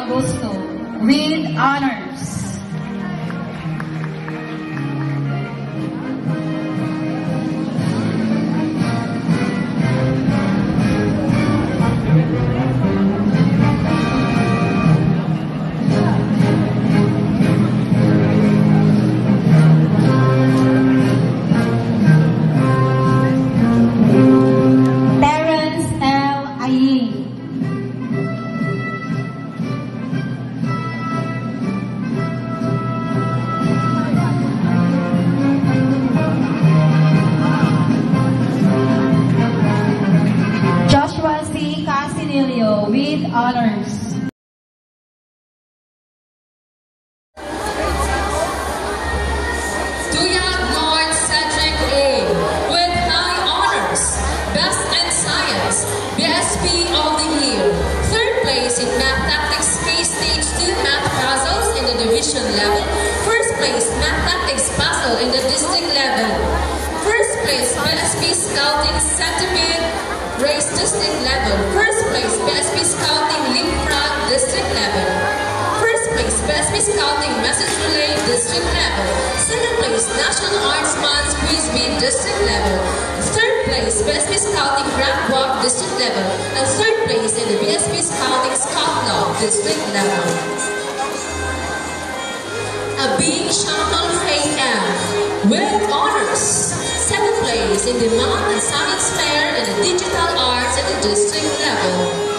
Augusto with honors. With honors. Tuyat Lord Cedric A. with high honors, Best in Science, BSP of the Year. Third place in Math Tactics K-Stage 2 Math Puzzles in the division level. First place Math Tactics Puzzle in the district level. First place BSP Scouting Centipede Race District level. First place BSP Scouting Leapfrog District level. First place BSP Scouting Message Relay District level. Second place National Arts Month Quiz Bee District level. Third place BSP Scouting Grant Walk District level. And third place in the BSP Scouting Scout Log District level. A big Chantal Faye M. with honors. Second place in the Math and Science Fair in the Digital Arts at the district level.